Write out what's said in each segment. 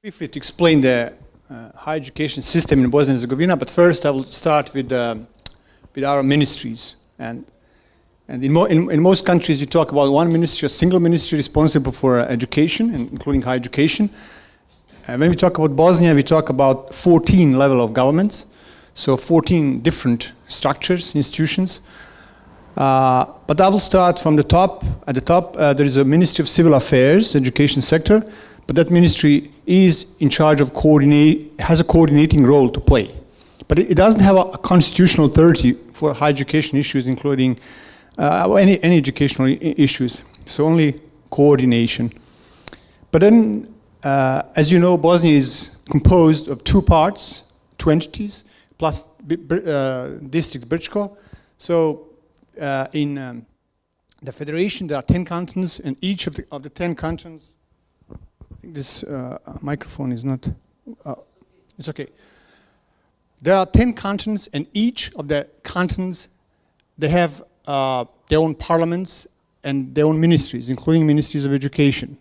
Briefly to explain the higher education system in Bosnia and Herzegovina, but first I will start with our ministries. And in most countries you talk about one ministry, a single ministry responsible for education, including higher education. When we talk about Bosnia, we talk about 14 levels of governments, so 14 different structures, institutions. But I will start from the top. At the top, there is a Ministry of Civil Affairs, education sector, but that ministry is in charge of has a coordinating role to play. But it doesn't have a constitutional authority for higher education issues, including any educational issues, so only coordination. But then, as you know, Bosnia is composed of two parts, two entities, plus district Brčko. So in the federation, there are 10 cantons, and each of the 10 cantons, I think this microphone is not, it's okay. There are 10 cantons, and each of the cantons, they have their own parliaments and their own ministries, including ministries of education.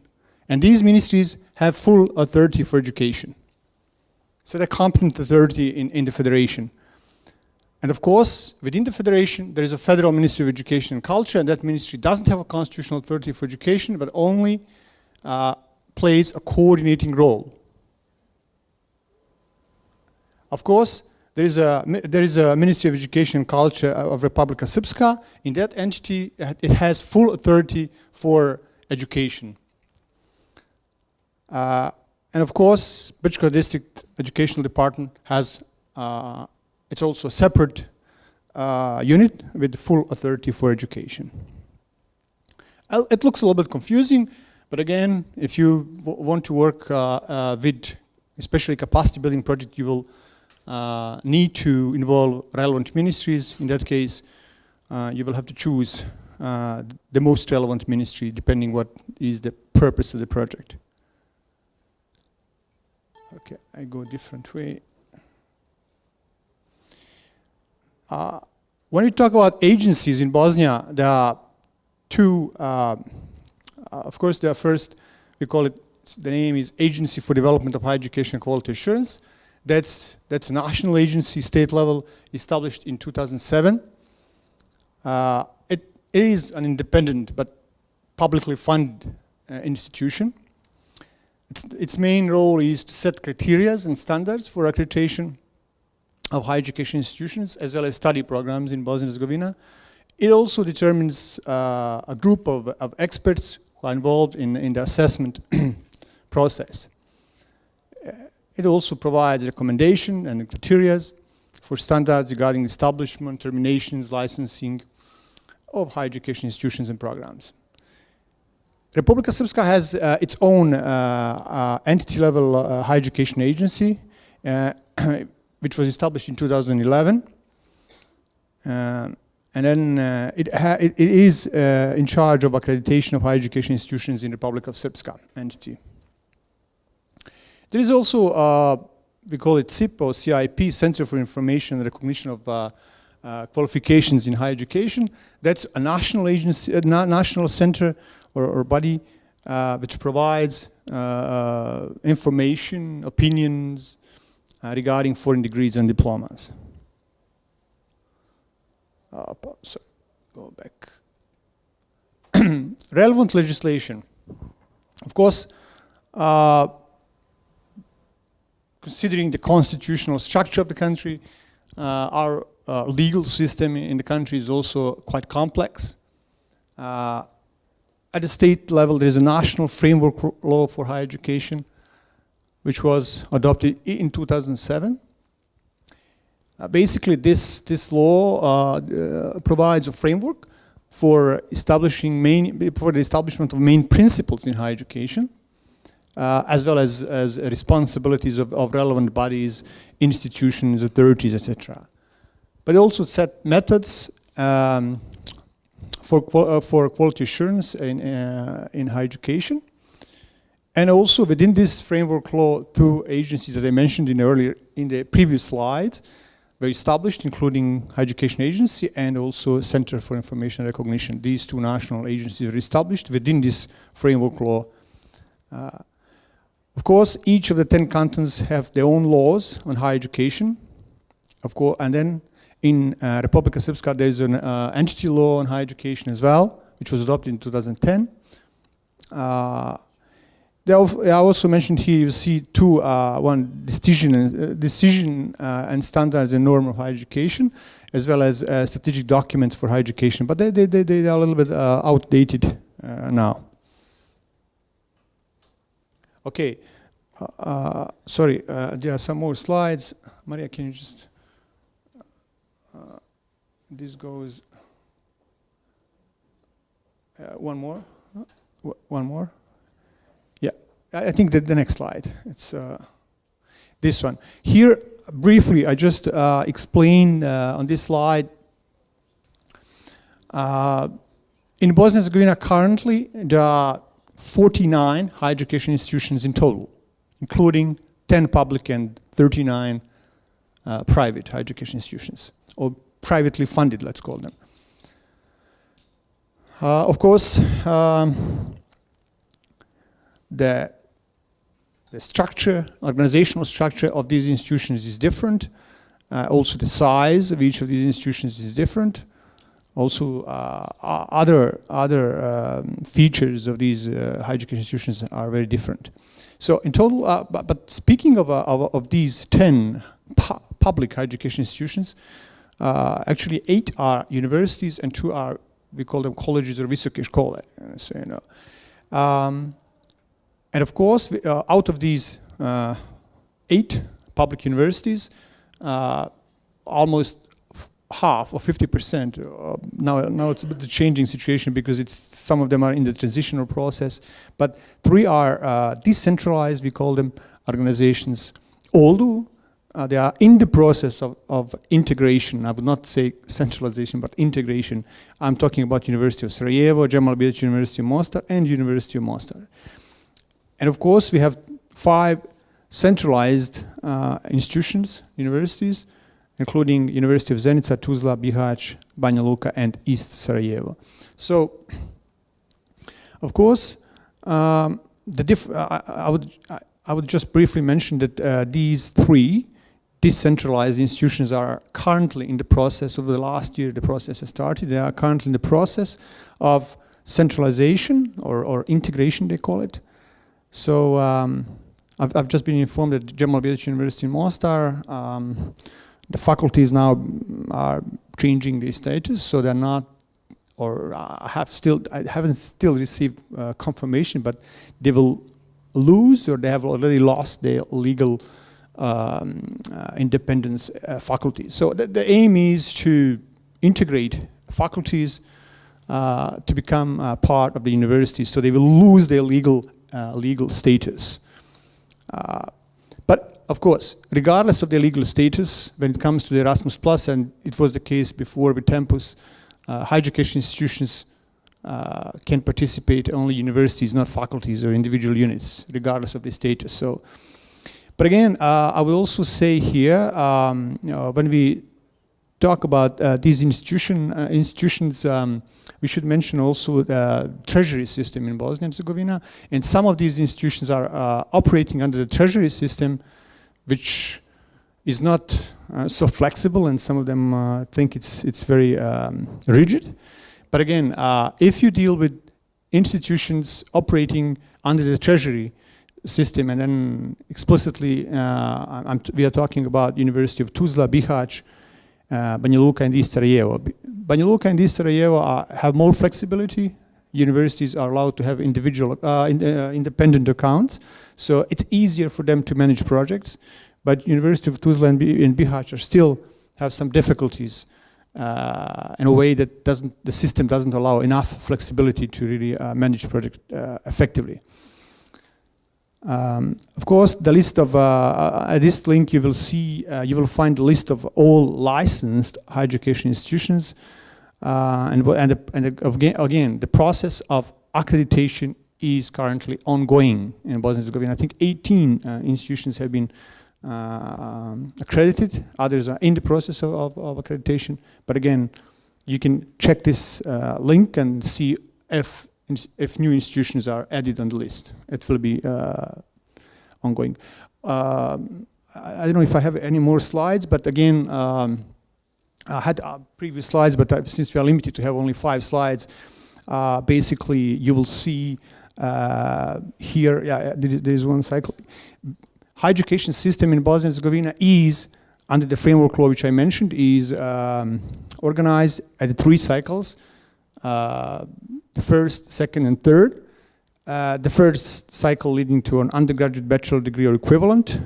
And these ministries have full authority for education. So they're competent authority in the federation. And of course, within the federation, there is a federal Ministry of Education and Culture, and that ministry doesn't have a constitutional authority for education, but only plays a coordinating role. Of course, there is a Ministry of Education and Culture of Republika Srpska. In that entity, it has full authority for education. And of course, Brčko District Educational Department has it's also a separate unit with full authority for education. It looks a little bit confusing, but again, if you want to work with especially capacity building project, you will need to involve relevant ministries. In that case, you will have to choose the most relevant ministry depending what is the purpose of the project. Okay, I go a different way. When we talk about agencies in Bosnia, there are two, of course, there are first, we call it, the name is Agency for Development of Higher Education and Quality Assurance. That's a national agency, state level, established in 2007. It is an independent but publicly funded institution. Its main role is to set criteria and standards for accreditation of higher education institutions, as well as study programs in Bosnia and Herzegovina. It also determines a group of experts who are involved in the assessment process. It also provides recommendation and criteria for standards regarding establishment, terminations, licensing of higher education institutions and programs. Republika Srpska has its own entity-level higher education agency, which was established in 2011. And then it is in charge of accreditation of higher education institutions in Republika Srpska entity. There is also, we call it CIP or CIP, Center for Information and Recognition of Qualifications in Higher Education. That's a national agency, a national center or body which provides information, opinions regarding foreign degrees and diplomas. Sorry, go back. Relevant legislation. Of course, considering the constitutional structure of the country, our legal system in the country is also quite complex. At the state level, there is a national framework law for higher education, which was adopted in 2007. Basically, this law provides a framework for the establishment of main principles in higher education, as well as responsibilities of relevant bodies, institutions, authorities, etc. But it also set methods for quality assurance in higher education. And also within this framework law, two agencies that I mentioned in the previous slides were established, including Higher Education Agency and also Center for Information Recognition. These two national agencies were established within this framework law. Of course, each of the 10 cantons have their own laws on higher education. Of course, and then in Republika Srpska, there's an entity law on higher education as well, which was adopted in 2010. I also mentioned here, you see one decision and standards and norm of higher education, as well as strategic documents for higher education, but they are a little bit outdated now. Okay, sorry, there are some more slides. Maria, can you just, this goes, one more? One more? Yeah, I think that the next slide, it's this one. Here, briefly, I just explained on this slide, in Bosnia and Herzegovina currently, there are 49 higher education institutions in total, including 10 public and 39 private higher education institutions, or privately funded, let's call them. Of course, the structure, organizational structure of these institutions is different. Also the size of each of these institutions is different. Also other features of these higher education institutions are very different. So in total, but speaking of these 10 public higher education institutions, actually 8 are universities and 2 are, we call them colleges or visoke škole. So, you know. And of course, out of these 8 public universities, almost half or 50%, now it's a bit of a changing situation because some of them are in the transitional process, but 3 are decentralized, we call them organizations, although they are in the process of integration. I would not say centralization, but integration. I'm talking about University of Sarajevo, Cemal Bilić University of Mostar, and University of Mostar. And of course, we have 5 centralized institutions, universities, including University of Zenica, Tuzla, Bihać, Banja Luka, and East Sarajevo. So, of course, I would just briefly mention that these 3 decentralized institutions are currently in the process. Over the last year, the process has started. They are currently in the process of centralization or integration, they call it. So I've just been informed that Cemal Bilić University in Mostar, the faculties now are changing their status, so they're not, or I haven't still received confirmation, but they will lose, or they have already lost their legal independence faculties. So the aim is to integrate faculties to become part of the university, so they will lose their legal status. But of course, regardless of their legal status, when it comes to the Erasmus Plus, and it was the case before with Tempus, higher education institutions can participate, only universities, not faculties or individual units, regardless of their status. So, but again, I will also say here, when we talk about these institutions, we should mention also the treasury system in Bosnia and Herzegovina. And some of these institutions are operating under the treasury system, which is not so flexible, and some of them think it's very rigid. But again, if you deal with institutions operating under the treasury system, and then explicitly we are talking about University of Tuzla, Bihać, Banja Luka, and East Sarajevo. Banja Luka and East Sarajevo have more flexibility. Universities are allowed to have individual, independent accounts, so it's easier for them to manage projects. But University of Tuzla and Bihać still have some difficulties in a way that the system doesn't allow enough flexibility to really manage project effectively. Of course, the list of at this link you will see you will find the list of all licensed higher education institutions, and again the process of accreditation is currently ongoing in Bosnia and Herzegovina. I think 18 institutions have been accredited. Others are in the process of accreditation. But again, you can check this link and see if new institutions are added on the list. It will be ongoing. I don't know if I have any more slides, but again, I had previous slides, but since we are limited to have only 5 slides, basically you will see here, there is one cycle. Higher education system in Bosnia and Herzegovina is, under the framework law which I mentioned, is organized at 3 cycles, the first, second, and third. The first cycle leading to an undergraduate bachelor degree or equivalent.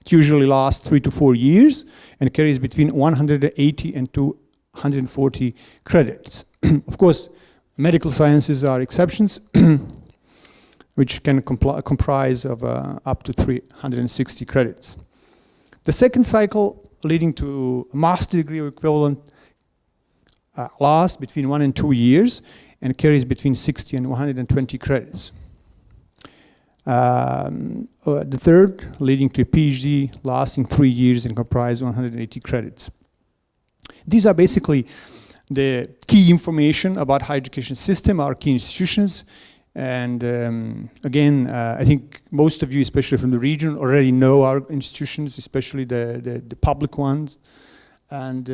It usually lasts 3 to 4 years and carries between 180 and 240 credits. Of course, medical sciences are exceptions, which can comprise of up to 360 credits. The second cycle, leading to a master degree or equivalent, lasts between 1 and 2 years and carries between 60 and 120 credits. The third, leading to a PhD, lasting 3 years and comprise 180 credits. These are basically the key information about higher education system, our key institutions. And again, I think most of you, especially from the region, already know our institutions, especially the public ones. And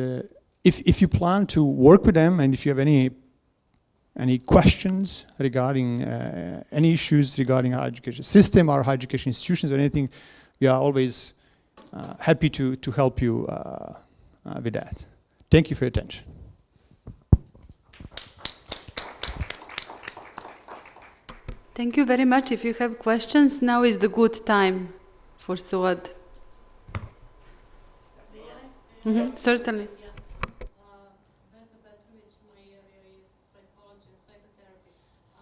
if you plan to work with them, and if you have any questions regarding any issues regarding our education system, our higher education institutions, or anything, we are always happy to help you with that. Thank you for your attention. Thank you very much. If you have questions, now is the good time for Suad. Certainly.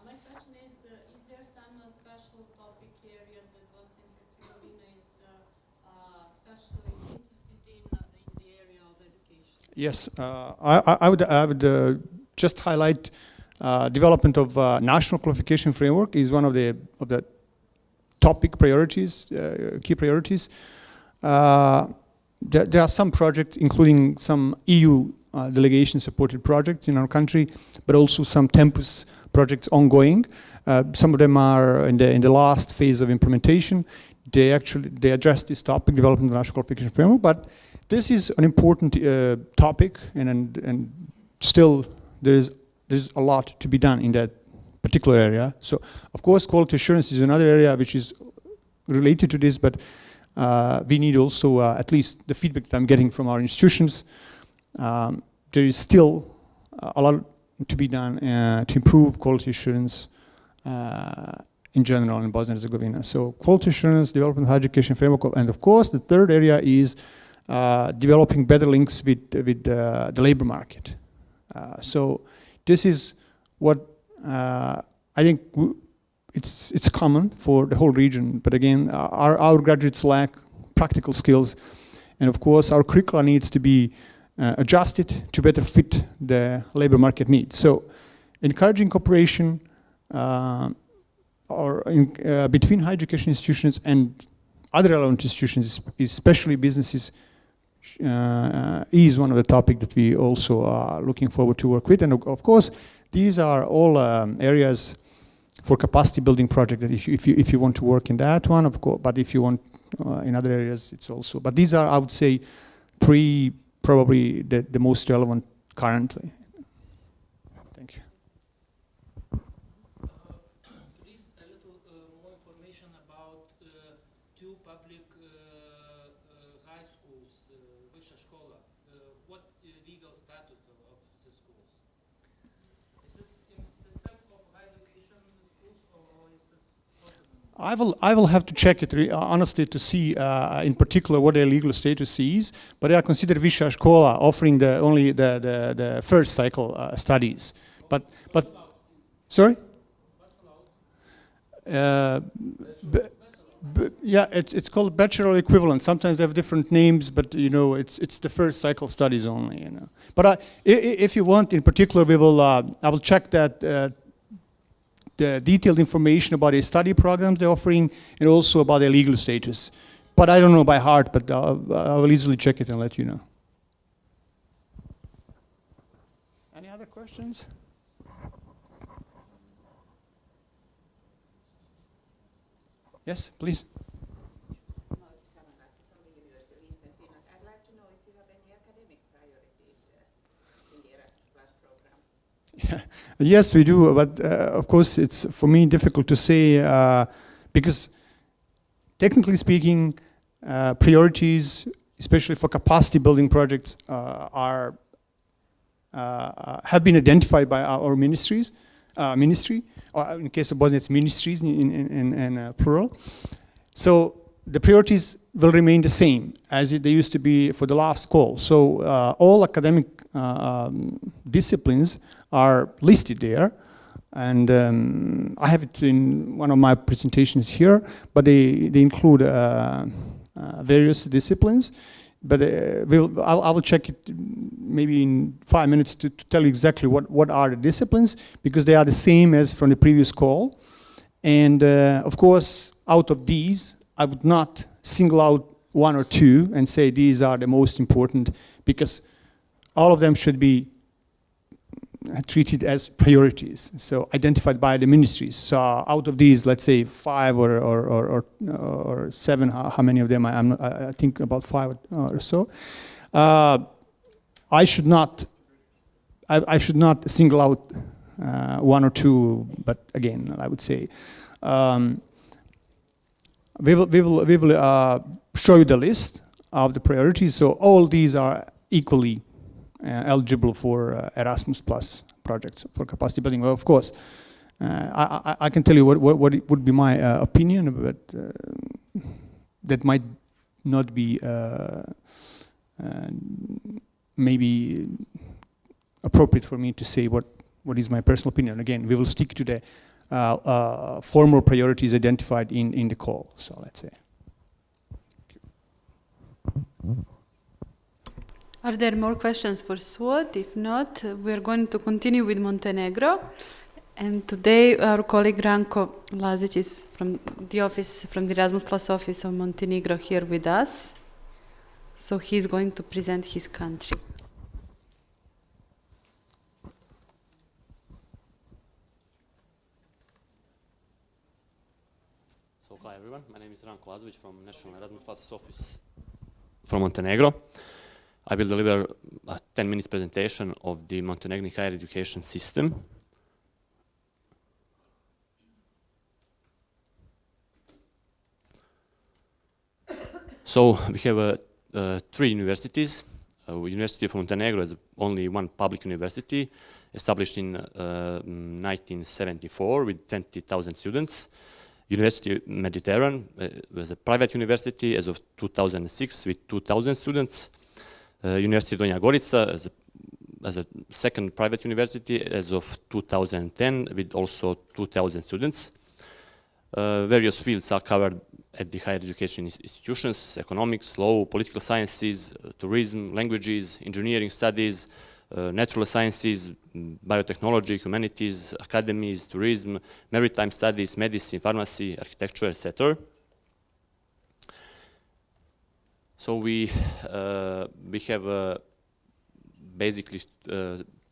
My question is there some special topic area that Bosnia and Herzegovina is especially interested in the area of education? Yes, I would just highlight development of national qualification framework is one of the topic priorities, key priorities. There are some projects, including some EU delegation supported projects in our country, but also some campus projects ongoing. Some of them are in the last phase of implementation. They address this topic, development of the national qualification framework, but this is an important topic, and still there's a lot to be done in that particular area. So, of course, quality assurance is another area which is related to this, but we need also, at least the feedback that I'm getting from our institutions, there is still a lot to be done to improve quality assurance in general in Bosnia and Herzegovina. So quality assurance, development of higher education framework, and of course the third area is developing better links with the labor market. So this is what I think it's common for the whole region, but again, our graduates lack practical skills, and of course our curricula needs to be adjusted to better fit the labor market needs. So encouraging cooperation between higher education institutions and other relevant institutions, especially businesses, is one of the topics that we also are looking forward to work with. And of course, these are all areas for capacity building project that if you want to work in that one, of course, but if you want in other areas, it's also. But these are, I would say, three probably the most relevant currently. Thank you. Please, a little more information about two public high schools, Vyšša škola. What legal status of the schools? Is this in system of higher education schools, or is this autonomous? I will have to check it honestly to see in particular what their legal status is, but they are considered Vyšša škola, offering only the first cycle studies. But sorry? Yeah, it's called bachelor equivalent. Sometimes they have different names, but you know it's the first cycle studies only. You know, but if you want, in particular, I will check that. The detailed information about the study programs they're offering, and also about their legal status. But I don't know by heart, but I will easily check it and let you know. Any other questions? Yes, please. I'd like to know if you have any academic priorities in the Erasmus Plus program. Yes, we do, but of course it's for me difficult to say because technically speaking, priorities, especially for capacity building projects, have been identified by our ministry, or in case of Bosnia, it's ministries in plural. So the priorities will remain the same as they used to be for the last call. So all academic disciplines are listed there, and I have it in one of my presentations here, but they include various disciplines. But I will check it maybe in 5 minutes to tell you exactly what are the disciplines, because they are the same as from the previous call. And of course, out of these, I would not single out one or two and say these are the most important, because all of them should be treated as priorities, so identified by the ministries. So out of these, let's say 5 or 7, how many of them? I think about 5 or so. I should not single out one or two, but again, I would say we will show you the list of the priorities. So all these are equally eligible for Erasmus Plus projects for capacity building. Well, of course, I can tell you what it would be my opinion, but that might not be maybe appropriate for me to say what is my personal opinion. Again, we will stick to the formal priorities identified in the call. So let's say. Are there more questions for SWOT? If not, we're going to continue with Montenegro. And today our colleague Ranko Lazic is from the Erasmus Plus office of Montenegro here with us. So he's going to present his country. So hi everyone, my name is Ranko Lazic from National Erasmus Plus office from Montenegro. I will deliver a 10 minutes presentation of the Montenegrin higher education system. So we have 3 universities. University of Montenegro is only one public university, established in 1974 with 20,000 students. University Mediterranean was a private university as of 2006 with 2,000 students. University Donja Gorica as a second private university as of 2010 with also 2,000 students. Various fields are covered at the higher education institutions: economics, law, political sciences, tourism, languages, engineering studies, natural sciences, biotechnology, humanities, academies, tourism, maritime studies, medicine, pharmacy, architecture, etc. So we have basically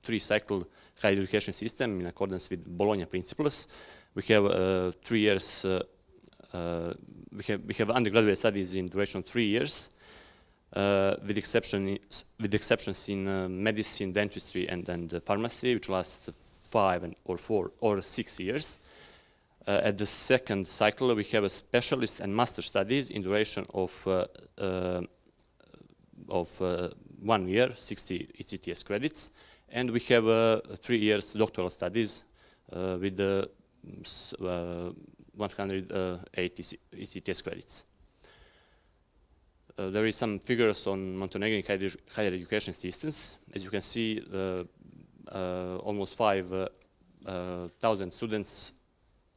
3-cycle higher education system in accordance with Bologna principles. We have 3 years. We have undergraduate studies in duration 3 years, with exceptions in medicine, dentistry, and pharmacy, which lasts 5 or 4 or 6 years. At the second cycle, we have a specialist and master studies in duration of 1 year, 60 ECTS credits, and we have 3 years doctoral studies with 180 ECTS credits. There is some figures on Montenegrin higher education systems. As you can see, almost 5,000 students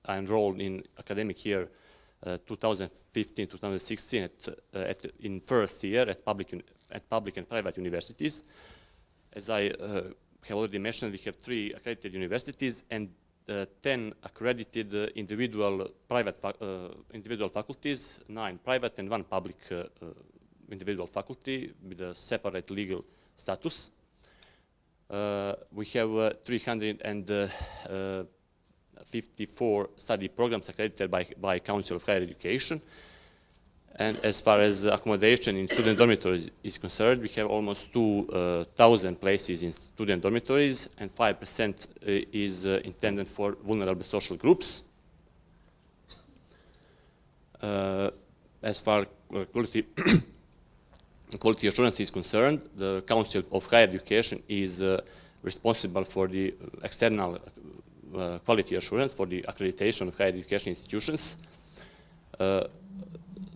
are enrolled in academic year 2015-2016 in first year at public and private universities. As I have already mentioned, we have 3 accredited universities and 10 accredited individual faculties, 9 private and 1 public individual faculty with a separate legal status. We have 300 and 54 study programs accredited by Council of Higher Education. And as far as accommodation in student dormitories is concerned, we have almost 2,000 places in student dormitories, and 5% is intended for vulnerable social groups. As far as quality assurance is concerned, the Council of Higher Education is responsible for the external quality assurance for the accreditation of higher education institutions.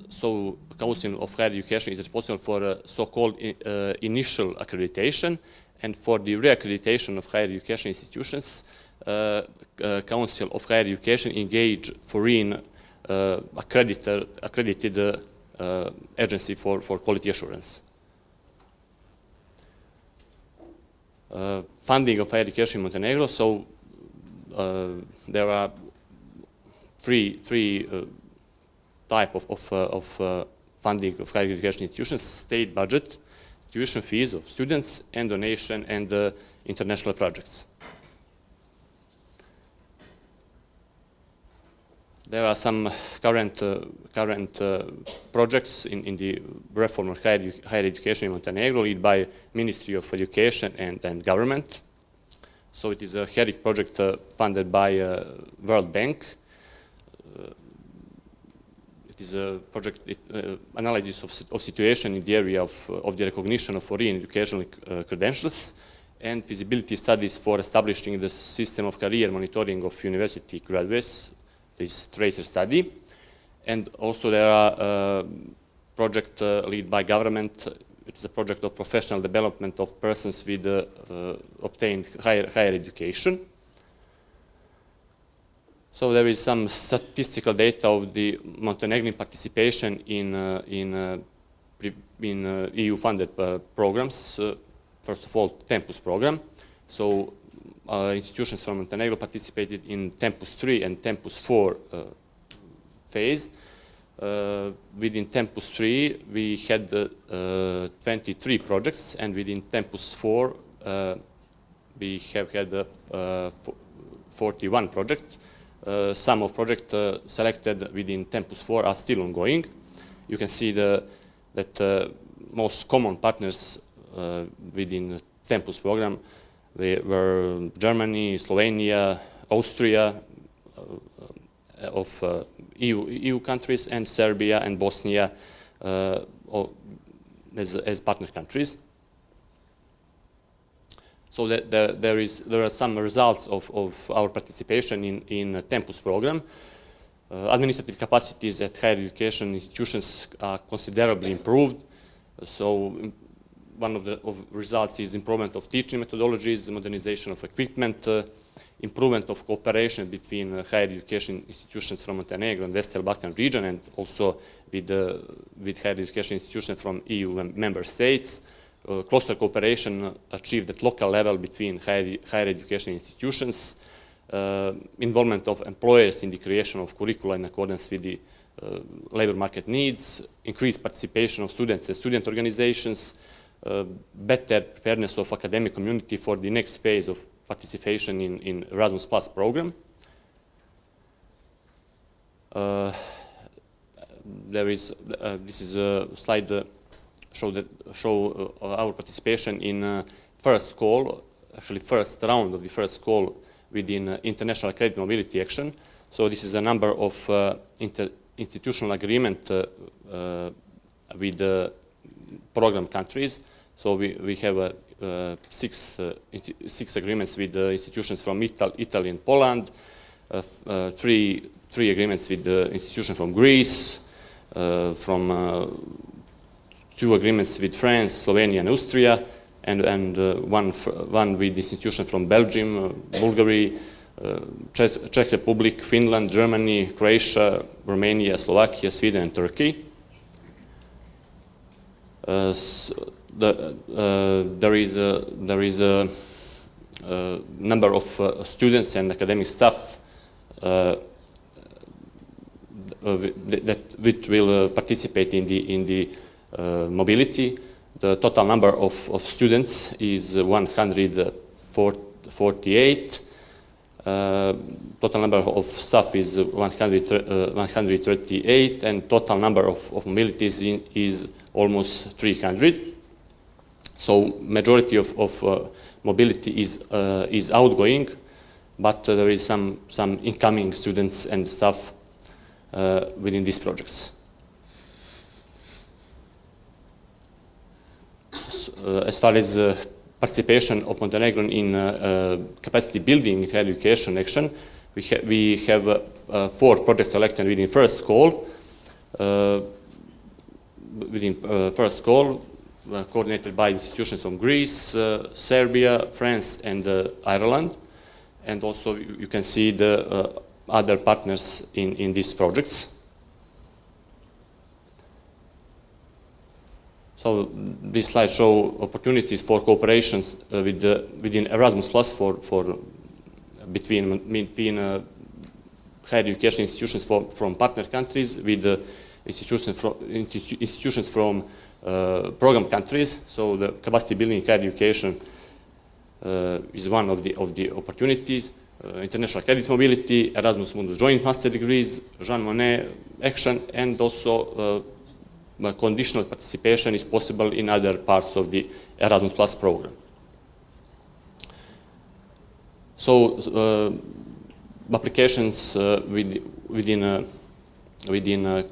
So Council of Higher Education is responsible for so-called initial accreditation, and for the re-accreditation of higher education institutions, Council of Higher Education engage foreign accredited agency for quality assurance. Funding of higher education in Montenegro. So there are three type of funding of higher education institutions: state budget, tuition fees of students, and donation and international projects. There are some current projects in the reform of higher education in Montenegro, led by Ministry of Education and government. So it is a HERIC project funded by World Bank. It is a project analysis of situation in the area of the recognition of foreign educational credentials, and feasibility studies for establishing the system of career monitoring of university graduates, this tracer study. And also there are project led by government. It's a project of professional development of persons with obtained higher education. So there is some statistical data of the Montenegrin participation in EU-funded programs. First of all, Tempus program. So institutions from Montenegro participated in Tempus 3 and Tempus 4 phase. Within Tempus 3, we had 23 projects, and within Tempus 4, we have had 41 projects. Some of projects selected within Tempus 4 are still ongoing. You can see that most common partners within Tempus program were Germany, Slovenia, Austria, of EU countries, and Serbia and Bosnia as partner countries. So there are some results of our participation in Tempus program. Administrative capacities at higher education institutions are considerably improved. So one of the results is improvement of teaching methodologies, modernization of equipment, improvement of cooperation between higher education institutions from Montenegro and Western Balkan region, and also with higher education institutions from EU member states. Closer cooperation achieved at local level between higher education institutions, involvement of employers in the creation of curricula in accordance with the labor market needs, increased participation of students and student organizations, better preparedness of academic community for the next phase of participation in Erasmus Plus program. This is a slide show our participation in first call, actually first round of the first call within International Credit Mobility Action. So this is a number of institutional agreement with program countries. So we have six agreements with institutions from Italy and Poland, three agreements with institutions from Greece, from 2 agreements with France, Slovenia, and Austria, and one with institutions from Belgium, Bulgaria, Czech Republic, Finland, Germany, Croatia, Romania, Slovakia, Sweden, and Turkey. There is a number of students and academic staff which will participate in the mobility. The total number of students is 148. Total number of staff is 138, and total number of mobilities is almost 300. So majority of mobility is outgoing, but there is some incoming students and staff within these projects. As far as participation of Montenegro in capacity building in higher education action, we have 4 projects selected within first call. Coordinated by institutions from Greece, Serbia, France, and Ireland. And also you can see the other partners in these projects. So this slide shows opportunities for cooperations within Erasmus Plus between higher education institutions from partner countries with institutions from program countries. So the capacity building in higher education is one of the opportunities. International credit mobility, Erasmus Mundus joint master degrees, Jean Monnet action, and also conditional participation is possible in other parts of the Erasmus Plus program. So applications within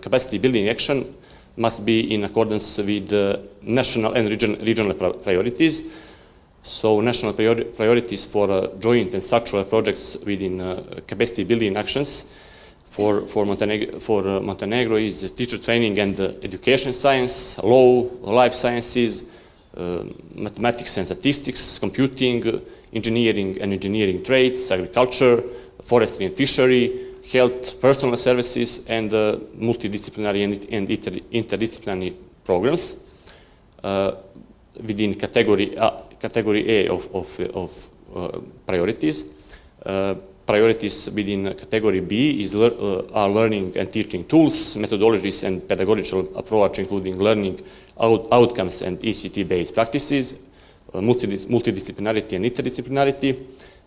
capacity building action must be in accordance with national and regional priorities. So national priorities for joint and structural projects within capacity building actions for Montenegro is teacher training and education science, law, life sciences, mathematics and statistics, computing, engineering and engineering trades, agriculture, forestry and fishery, health, personal services, and multidisciplinary and interdisciplinary programs. Within category A of priorities. Priorities within category B are learning and teaching tools, methodologies, and pedagogical approach, including learning outcomes and ECT-based practices, multidisciplinarity and interdisciplinarity.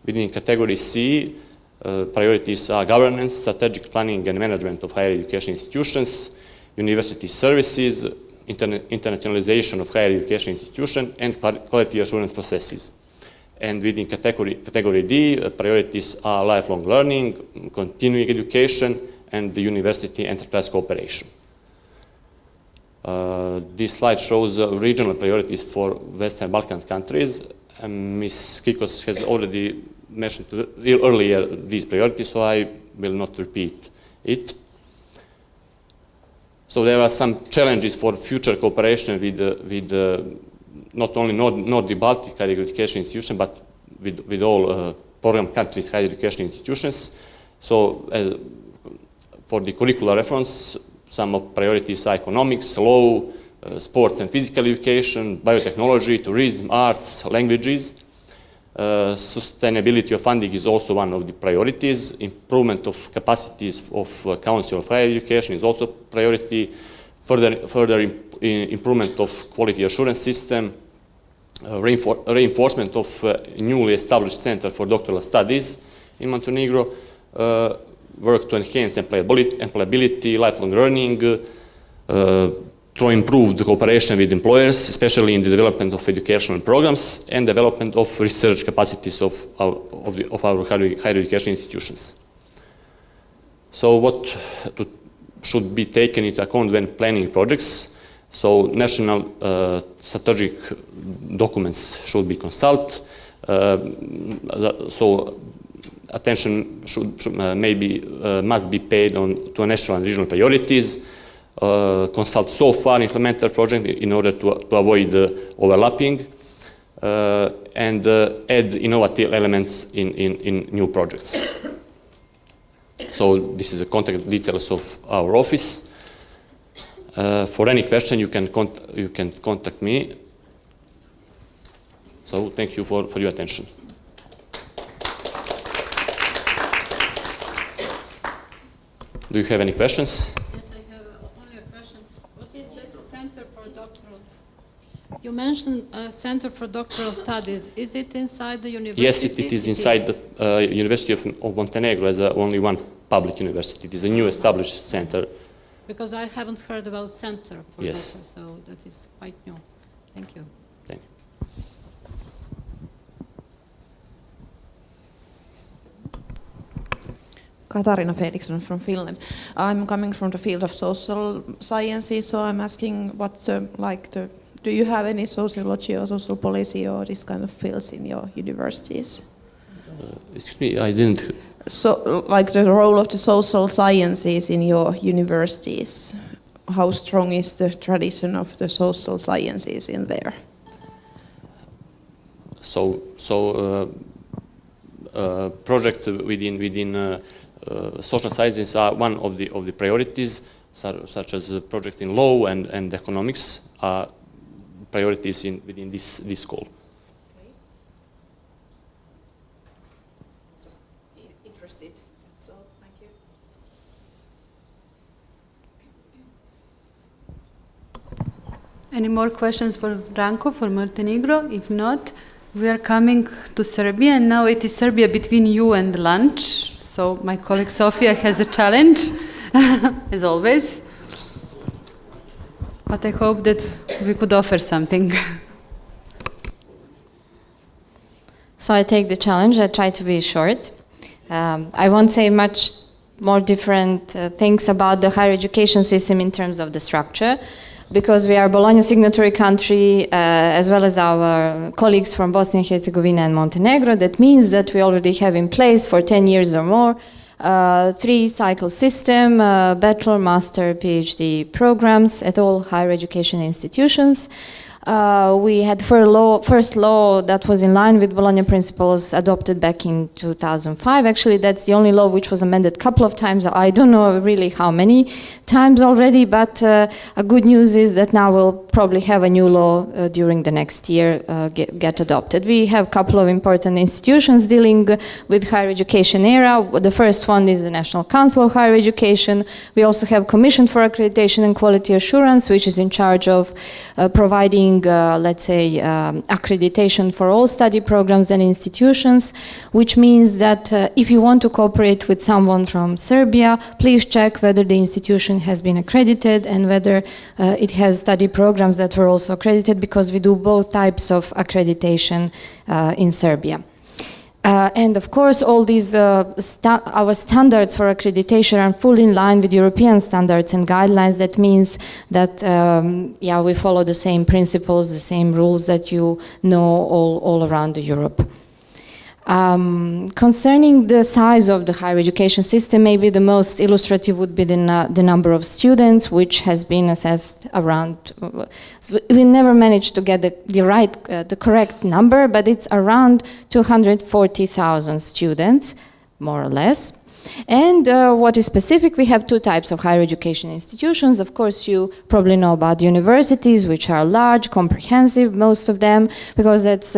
Within category C, priorities are governance, strategic planning and management of higher education institutions, university services, internationalization of higher education institutions, and quality assurance processes. And within category D, priorities are lifelong learning, continuing education, and the university enterprise cooperation. This slide shows regional priorities for Western Balkan countries. Ms. Kikos has already mentioned earlier these priorities, so I will not repeat it. So there are some challenges for future cooperation with not only Nordic-Baltic higher education institutions, but with all program countries' higher education institutions. So for the curricular reference, some of priorities are economics, law, sports and physical education, biotechnology, tourism, arts, languages. Sustainability of funding is also one of the priorities. Improvement of capacities of Council of Higher Education is also a priority. Further improvement of quality assurance system. Reinforcement of newly established Center for Doctoral Studies in Montenegro. Work to enhance employability, lifelong learning, to improve the cooperation with employers, especially in the development of educational programs and development of research capacities of our higher education institutions. So what should be taken into account when planning projects? So national strategic documents should be consulted. So attention must be paid to national and regional priorities. Consult so far implemented project in order to avoid overlapping, and add innovative elements in new projects. So this is the contact details of our office. For any question, you can contact me. So thank you for your attention. Do you have any questions? Yes, I have only a question. What is the Center for Doctoral You mentioned a Center for Doctoral Studies. Is it inside the university? Yes, it is inside the University of Montenegro as only one public university. It is a new established center. Because I haven't heard about Center for Yes. Doctoral, so that is quite new. Thank you. Thank you. Katarina Felixson from Finland. I'm coming from the field of social sciences, so I'm asking what's do you have any sociology or social policy or this kind of fields in your universities? Excuse me, I didn't. So, like the role of the social sciences in your universities, how strong is the tradition of the social sciences in there? Projects within social sciences are one of the priorities, such as projects in law and economics are priorities within this goal. Just interested. So, thank you. Any more questions for Ranko, for Montenegro? If not, we are coming to Serbia, and now it is Serbia between you and lunch. So my colleague Sofia has a challenge, as always. But I hope that we could offer something. So I take the challenge. I try to be short. I won't say much more different things about the higher education system in terms of the structure, because we are a Bologna signatory country, as well as our colleagues from Bosnia and Herzegovina and Montenegro. That means that we already have in place for 10 years or more 3-cycle system, bachelor, master, PhD programs at all higher education institutions. We had first law that was in line with Bologna principles adopted back in 2005. Actually, that's the only law which was amended a couple of times. I don't know really how many times already, but a good news is that now we'll probably have a new law during the next year get adopted. We have a couple of important institutions dealing with higher education era. The first one is the National Council of Higher Education. We also have Commission for Accreditation and Quality Assurance, which is in charge of providing let's say, accreditation for all study programs and institutions, which means that if you want to cooperate with someone from Serbia, please check whether the institution has been accredited and whether it has study programs that were also accredited, because we do both types of accreditation in Serbia. And of course, all these our standards for accreditation are fully in line with European standards and guidelines. That means that yeah, we follow the same principles, the same rules that you know all around Europe. Concerning the size of the higher education system, maybe the most illustrative would be the number of students, which has been assessed around. We never managed to get the correct number, but it's around 240,000 students, more or less. And what is specific, we have two types of higher education institutions. Of course, you probably know about universities, which are large, comprehensive, most of them, because that's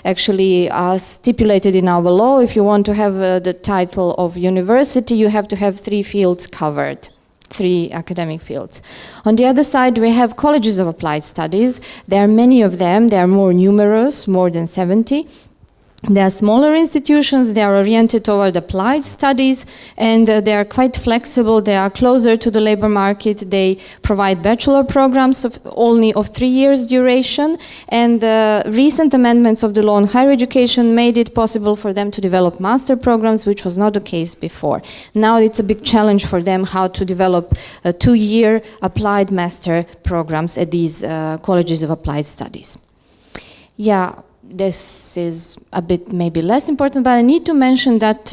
actually stipulated in our law. If you want to have the title of university, you have to have 3 fields covered. 3 academic fields. On the other side, we have colleges of applied studies. There are many of them. They are more numerous, more than 70. They are smaller institutions, they are oriented toward applied studies, and they are quite flexible. They are closer to the labor market. They provide bachelor programs only of 3 years duration, and recent amendments of the law on higher education made it possible for them to develop master programs, which was not the case before. Now it's a big challenge for them how to develop 2-year applied master programs at these colleges of applied studies. Yeah. This is a bit maybe less important, but I need to mention that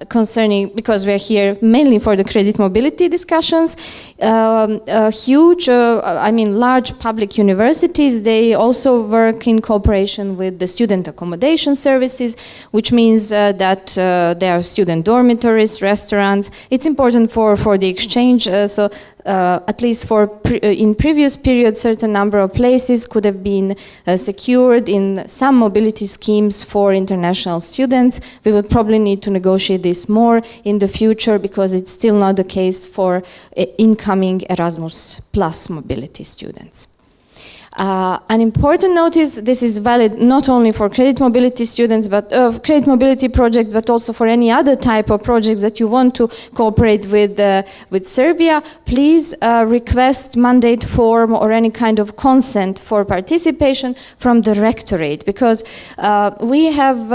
concerning, because we're here mainly for the credit mobility discussions, huge, large public universities, they also work in cooperation with the student accommodation services, which means that there are student dormitories, restaurants. It's important for the exchange, so at least in previous periods, certain number of places could have been secured in some mobility schemes for international students. We would probably need to negotiate this more in the future, because it's still not the case for incoming Erasmus Plus mobility students. An important note is this is valid not only for credit mobility students, but credit mobility projects, but also for any other type of projects that you want to cooperate with Serbia. Please request mandate form or any kind of consent for participation from the rectorate, because we have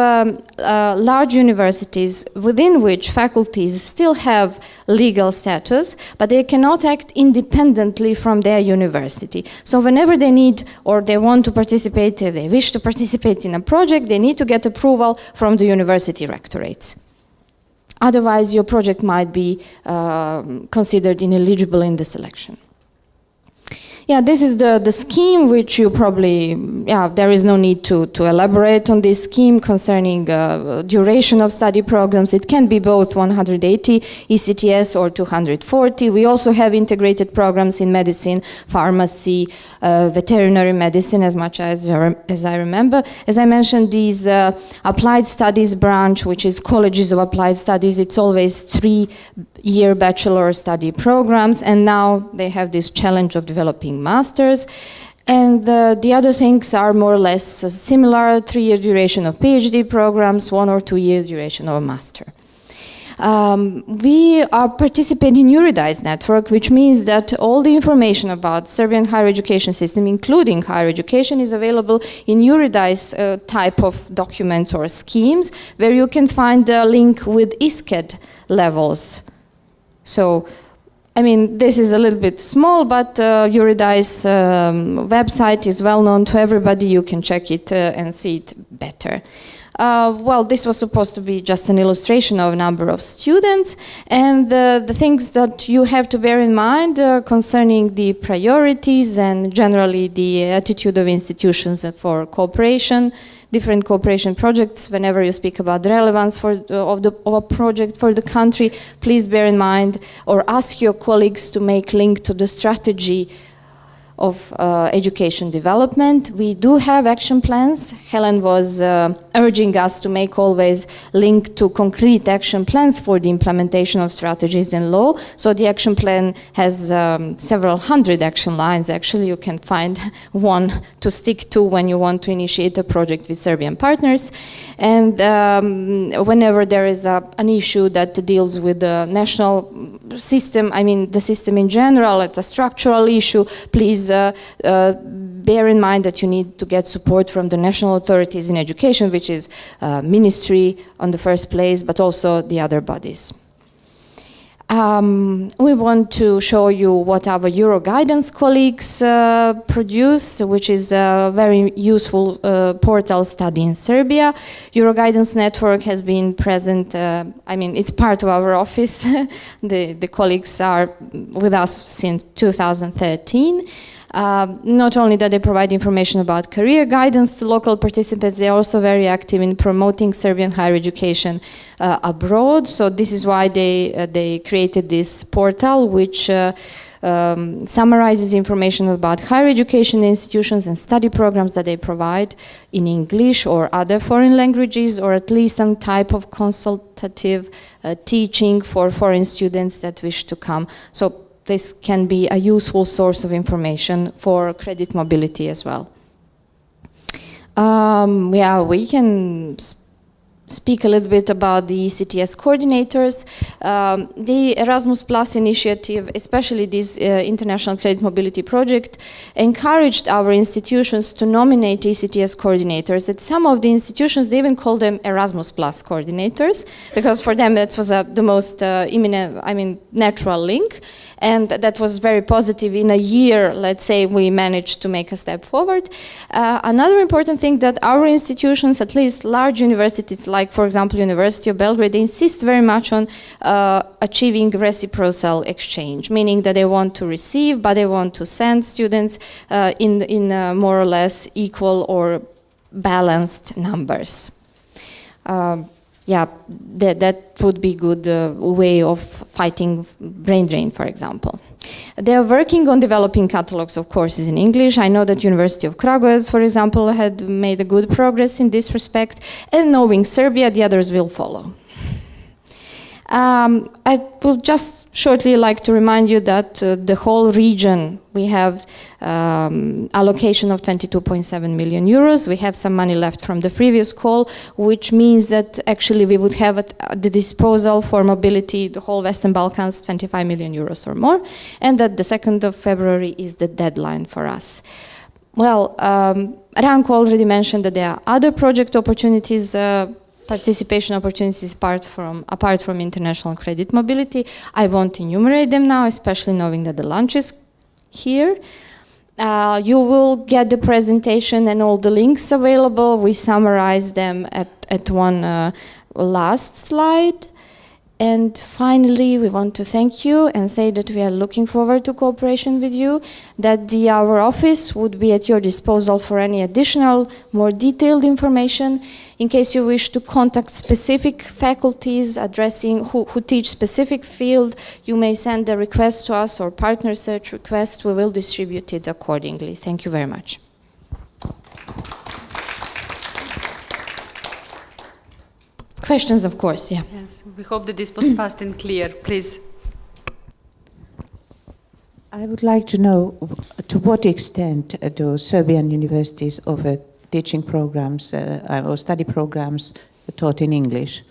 large universities within which faculties still have legal status, but they cannot act independently from their university. So whenever they need or they want to participate, if they wish to participate in a project, they need to get approval from the university rectorates. Otherwise, your project might be considered ineligible in the selection. Yeah, this is the scheme which you probably, there is no need to elaborate on this scheme concerning duration of study programs. It can be both 180 ECTS or 240. We also have integrated programs in medicine, pharmacy, veterinary medicine, as much as I remember. As I mentioned, these applied studies branch, which is colleges of applied studies, it's always 3-year bachelor study programs, and now they have this challenge of developing masters. And the other things are more or less similar: 3-year duration of PhD programs, 1 or 2 years duration of a master. We are participating in Eurydice network, which means that all the information about Serbian higher education system, including higher education, is available in Eurydice type of documents or schemes, where you can find a link with ISKED levels. So, I mean, this is a little bit small, but Eurydice website is well known to everybody. You can check it and see it better. Well, this was supposed to be just an illustration of a number of students, and the things that you have to bear in mind concerning the priorities and generally the attitude of institutions for cooperation, different cooperation projects. Whenever you speak about the relevance of a project for the country, please bear in mind or ask your colleagues to make link to the strategy of education development. We do have action plans. Helen was urging us to make always link to concrete action plans for the implementation of strategies in law. So the action plan has several hundred action lines. Actually, you can find one to stick to when you want to initiate a project with Serbian partners. And whenever there is an issue that deals with the national system, I mean the system in general, it's a structural issue, please bear in mind that you need to get support from the national authorities in education, which is ministry on the first place, but also the other bodies. We want to show you what our Euro guidance colleagues produce, which is a very useful portal study in Serbia. Euro guidance network has been present, I mean, it's part of our office. The colleagues are with us since 2013. Not only that they provide information about career guidance to local participants, they are also very active in promoting Serbian higher education abroad. So this is why they created this portal, which summarizes information about higher education institutions and study programs that they provide in English or other foreign languages, or at least some type of consultative teaching for foreign students that wish to come. So this can be a useful source of information for credit mobility as well. Yeah, we can speak a little bit about the ECTS coordinators. The Erasmus Plus initiative, especially this International Credit Mobility Project, encouraged our institutions to nominate ECTS coordinators. At some of the institutions, they even called them Erasmus Plus coordinators, because for them that was the most imminent, I mean, natural link. And that was very positive. In a year, let's say, we managed to make a step forward. Another important thing that our institutions, at least large universities, like for example University of Belgrade, they insist very much on achieving reciprocal exchange, meaning that they want to receive, but they want to send students in more or less equal or balanced numbers. Yeah, that would be a good way of fighting brain drain, for example. They are working on developing catalogs of courses in English. I know that University of Kragujevac, for example, had made a good progress in this respect, and knowing Serbia, the others will follow. I would just shortly like to remind you that the whole region, we have allocation of 22.7 million euros. We have some money left from the previous call, which means that actually we would have at the disposal for mobility the whole Western Balkans 25 million euros or more, and that the 2nd of February is the deadline for us. Well, Ranko already mentioned that there are other project opportunities, participation opportunities apart from international credit mobility. I won't enumerate them now, especially knowing that the lunch is here. You will get the presentation and all the links available. We summarize them at one last slide. And finally, we want to thank you and say that we are looking forward to cooperation with you, that our office would be at your disposal for any additional, more detailed information. In case you wish to contact specific faculties addressing who teach specific field, you may send a request to us or partner search request. We will distribute it accordingly. Thank you very much. Questions, of course, yeah. Yes, we hope that this was fast and clear. Please. I would like to know to what extent do Serbian universities offer teaching programs or study programs taught in English,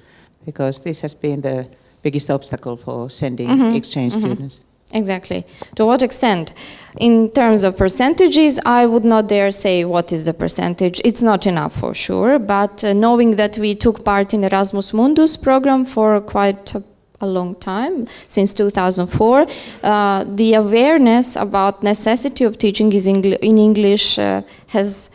because this has been the biggest obstacle for sending exchange students. Exactly. To what extent? In terms of percentages, I would not dare say what is the percentage. It's not enough for sure, but knowing that we took part in Erasmus Mundus program for quite a long time, since 2004, the awareness about necessity of teaching in English has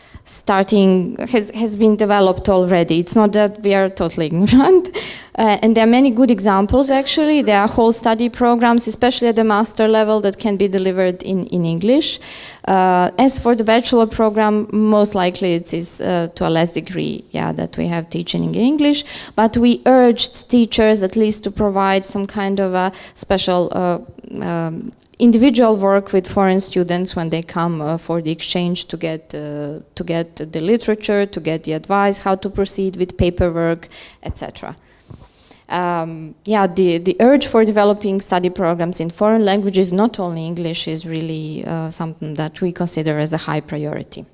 been developed already. It's not that we are totally ignorant. And there are many good examples, actually. There are whole study programs, especially at the master level, that can be delivered in English. As for the bachelor program, most likely it is to a less degree, that we have teaching in English. But we urged teachers at least to provide some kind of a special individual work with foreign students when they come for the exchange to get the literature, to get the advice, how to proceed with paperwork, etc. The urge for developing study programs in foreign languages, not only English, is really something that we consider as a high priority.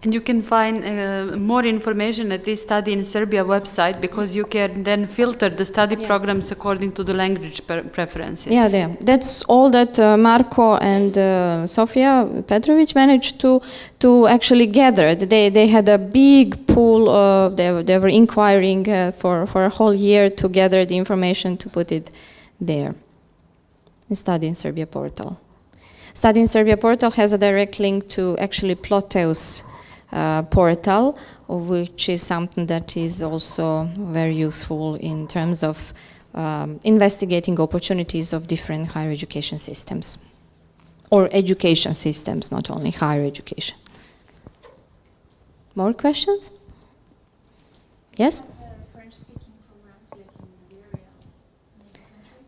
And you can find more information at this Study in Serbia website, because you can then filter the study programs according to the language preferences. Yeah, that's all that Marko and Sofia Petrovic managed to actually gather. They had a big pool. They were inquiring for a whole year to gather the information to put it there. The Study in Serbia portal. Study in Serbia portal has a direct link to actually Ploteus portal, which is something that is also very useful in terms of investigating opportunities of different higher education systems, or education systems, not only higher education. More questions? Yes? French-speaking programs like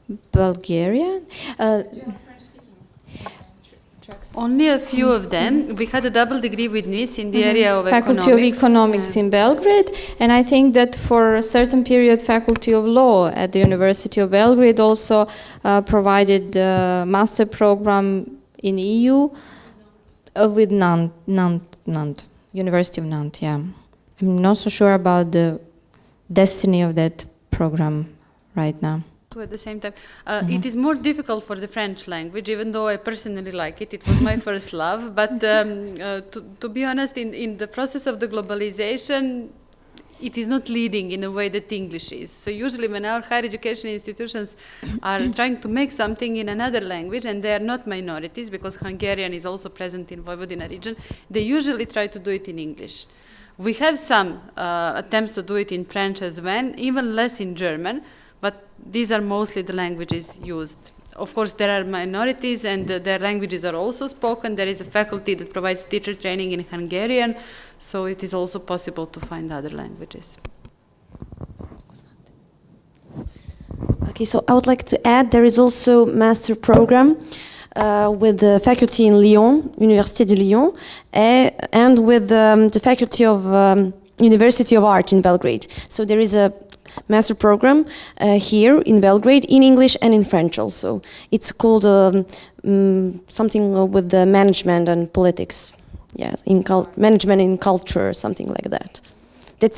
in Bulgaria, maybe countries? Bulgaria? Do you have French-speaking tracks? Only a few of them. We had a double degree with NIS in the area of Faculty of Economics in Belgrade, and I think that for a certain period Faculty of Law at the University of Belgrade also provided a master program in EU with Nantes, University of Nantes, yeah. I'm not so sure about the destiny of that program right now. At the same time, it is more difficult for the French language, even though I personally like it. It was my first love. But to be honest, in the process of the globalization, it is not leading in a way that English is. So usually when our higher education institutions are trying to make something in another language, and they are not minorities, because Hungarian is also present in Vojvodina region, they usually try to do it in English. We have some attempts to do it in French as well, even less in German. But these are mostly the languages used. Of course, there are minorities and their languages are also spoken. There is a faculty that provides teacher training in Hungarian, so it is also possible to find other languages. Okay, so I would like to add there is also master program with the faculty in Lyon, Université de Lyon, and with the faculty of University of Art in Belgrade. So there is a master program here in Belgrade, in English and in French also. It's called something with the management and politics. Yeah, management in culture, something like that.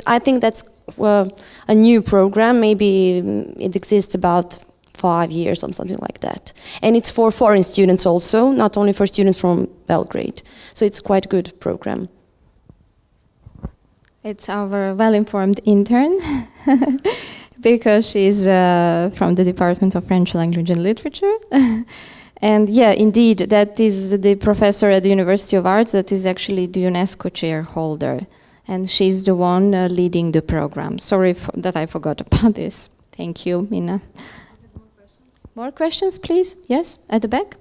I think that's a new program. Maybe it exists about 5 years or something like that. And it's for foreign students also, not only for students from Belgrade. So it's quite a good program. It's our well-informed intern because she's from the Department of French Language and Literature. And yeah, indeed, that is the professor at the University of Arts that is actually the UNESCO chair holder. And she's the one leading the program. Sorry that I forgot about this. Thank you, Minna. More questions, please? Yes, at the back.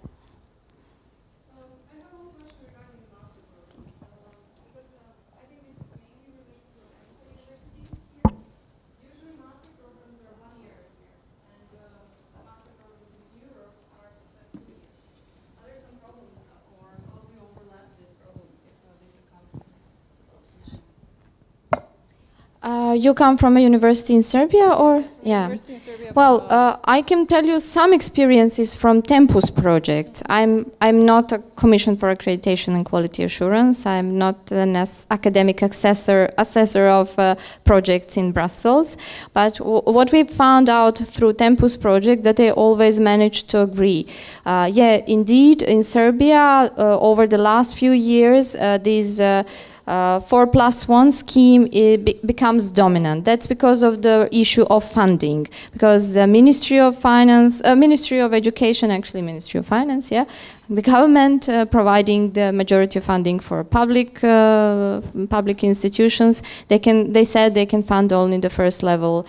You come from a university in Serbia, or yeah? Well, I can tell you some experiences from Tempus project. I'm not a Commission for Accreditation and Quality Assurance. I'm not an academic assessor of projects in Brussels. But what we found out through Tempus project that they always managed to agree. Yeah, indeed, in Serbia over the last few years, these 4+1 scheme becomes dominant. That's because of the issue of funding. Because the Ministry of Finance, Ministry of Education, actually Ministry of Finance, yeah, the government providing the majority of funding for public institutions. They said they can fund only the first level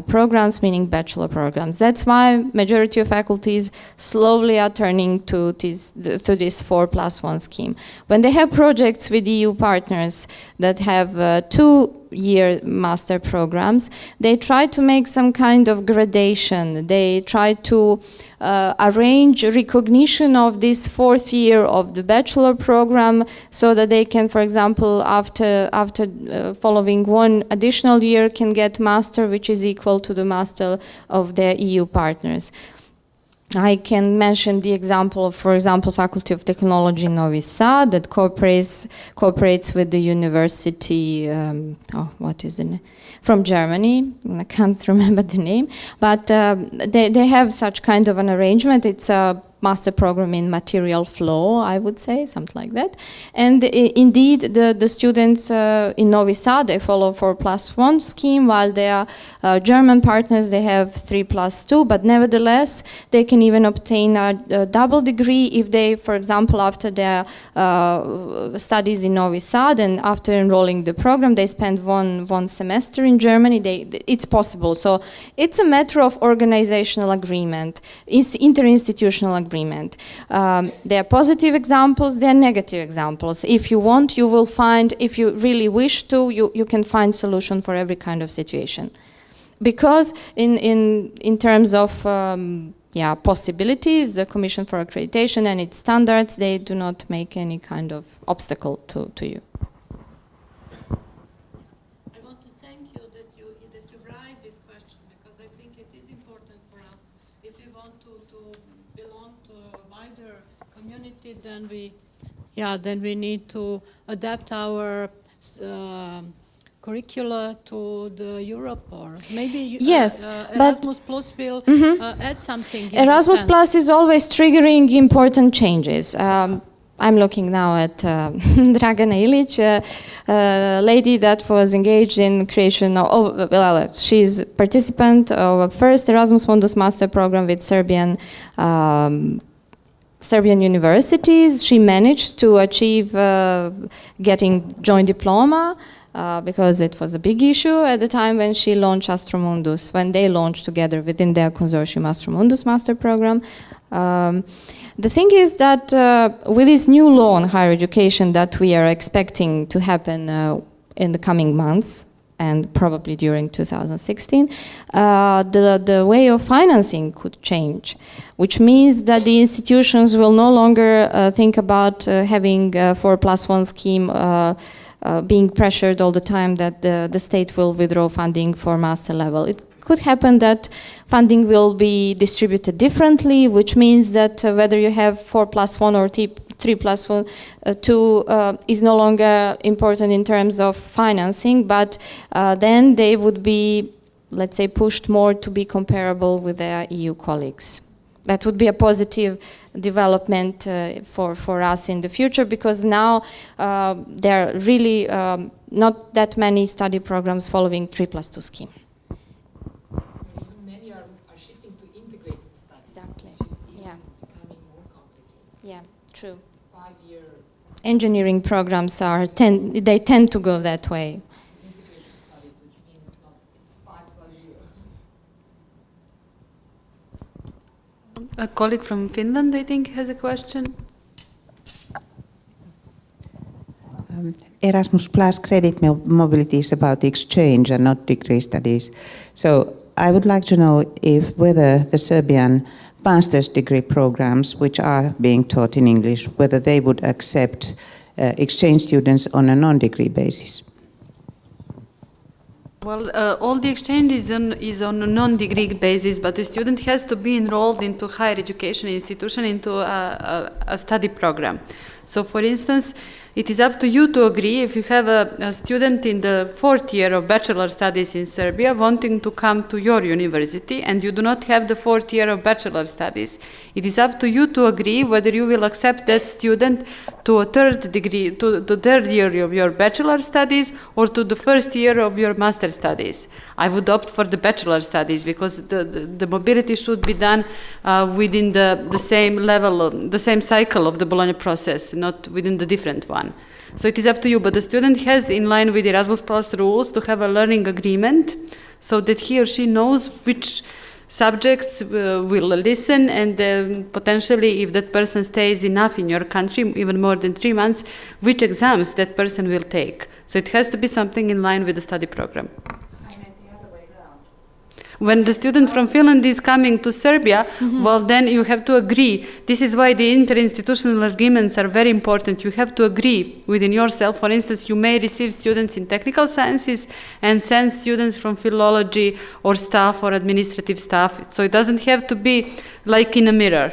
programs, meaning bachelor programs. That's why majority of faculties slowly are turning to this 4+1 scheme. When they have projects with EU partners that have 2-year master programs, they try to make some kind of gradation. They try to arrange recognition of this 4th year of the bachelor program so that they can, for example, after following 1 additional year can get master, which is equal to the master of their EU partners. I can mention the example of, for example, Faculty of Technology in Novi Sad that cooperates with the university, what is it? From Germany, I can't remember the name, but they have such kind of an arrangement. It's a master program in material flow, I would say, something like that. And indeed, the students in Novi Sad, they follow 4+1 scheme, while their German partners, they have 3+2, but nevertheless, they can even obtain a double degree if they, for example, after their studies in Novi Sad and after enrolling the program, they spend one semester in Germany, it's possible. So it's a matter of organizational agreement, interinstitutional agreement. There are positive examples, there are negative examples. If you want, you will find, if you really wish to, you can find solution for every kind of situation. Because in terms of possibilities, the Commission for Accreditation and its standards, they do not make any kind of obstacle to you. Then we need to adapt our curricula to the Europe, or maybe Erasmus Plus will add something. Erasmus Plus is always triggering important changes. I'm looking now at Dragana Ilic, a lady that was engaged in creation of, she's participant of a first Erasmus Mundus master program with Serbian universities. She managed to achieve getting joint diploma because it was a big issue at the time when she launched Astromundus, when they launched together within their consortium Astromundus master program. The thing is that with this new law on higher education that we are expecting to happen in the coming months, and probably during 2016, the way of financing could change, which means that the institutions will no longer think about having a 4+1 scheme being pressured all the time that the state will withdraw funding for master level. could happen that funding will be distributed differently, which means that whether you have 4+1 or 3+2 is no longer important in terms of financing, but then they would be, let's say, pushed more to be comparable with their EU colleagues. That would be a positive development for us in the future, because now there are really not that many study programs following 3+2 scheme. Many are shifting to integrated studies. Exactly. Which is Yeah. becoming more complicated. Yeah, true. 5-year Engineering programs they tend to go that way. integrated studies, which means not it's 5+0. A colleague from Finland, I think, has a question. Erasmus Plus credit mobility is about exchange and not degree studies. So I would like to know whether the Serbian master's degree programs, which are being taught in English, whether they would accept exchange students on a non-degree basis. Well, all the exchange is on a non-degree basis, but the student has to be enrolled into higher education institution, into a study program. So, for instance, it is up to you to agree if you have a student in the 4th year of bachelor studies in Serbia wanting to come to your university and you do not have the 4th year of bachelor studies. It is up to you to agree whether you will accept that student to a third degree, to the 3rd year of your bachelor studies or to the 1st year of your master studies. I would opt for the bachelor studies because the mobility should be done within the same level, the same cycle of the Bologna process, not within the different one. So it is up to you, but the student has, in line with Erasmus Plus rules, to have a learning agreement so that he or she knows which subjects will listen, and potentially, if that person stays enough in your country, even more than 3 months, which exams that person will take. So it has to be something in line with the study program. When the student from Finland is coming to Serbia, well, then you have to agree. This is why the interinstitutional agreements are very important. You have to agree within yourself. For instance, you may receive students in technical sciences and send students from philology or staff or administrative staff. So it doesn't have to be like in a mirror.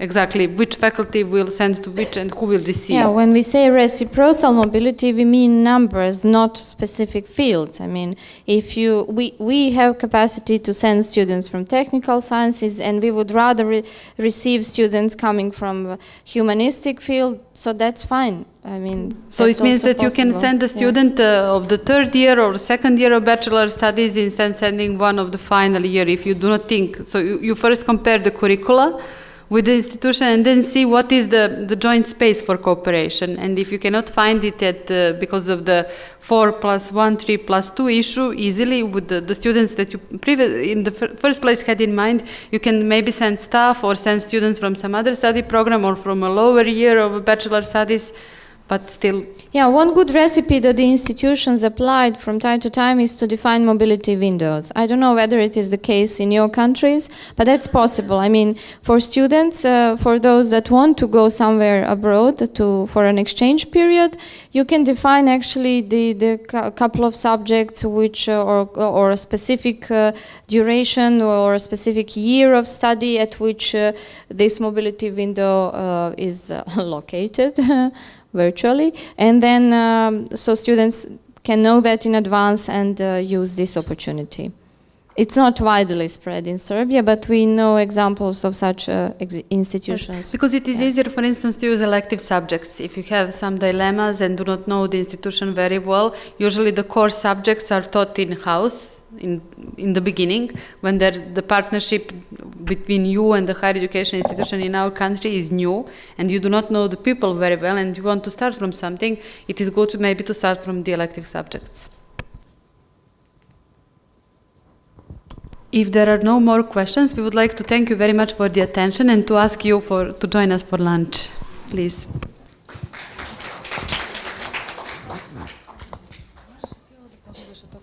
Exactly, which faculty will send to which and who will receive. Yeah, when we say reciprocal mobility, we mean numbers, not specific fields. I mean, we have capacity to send students from technical sciences, and we would rather receive students coming from humanistic field, so that's fine. I mean, so it means that you can send a student of the 3rd year or 2nd year of bachelor studies instead of sending one of the final year if you do not think. So you first compare the curricula with the institution and then see what is the joint space for cooperation. And if you cannot find it because of the 4+1, 3+2 issue easily with the students that you in the first place had in mind, you can maybe send staff or send students from some other study program or from a lower year of bachelor studies, but still. Yeah, one good recipe that the institutions applied from time to time is to define mobility windows. I don't know whether it is the case in your countries, but that's possible. I mean, for students, for those that want to go somewhere abroad for an exchange period, you can define actually the couple of subjects which or a specific duration or a specific year of study at which this mobility window is located. Virtually, and then so students can know that in advance and use this opportunity. It's not widely spread in Serbia, but we know examples of such institutions. Because it is easier, for instance, to use elective subjects. If you have some dilemmas and do not know the institution very well, usually the core subjects are taught in-house in the beginning, when the partnership between you and the higher education institution in our country is new, and you do not know the people very well, and you want to start from something, it is good maybe to start from the elective subjects. If there are no more questions, we would like to thank you very much for the attention and to ask you to join us for lunch, please.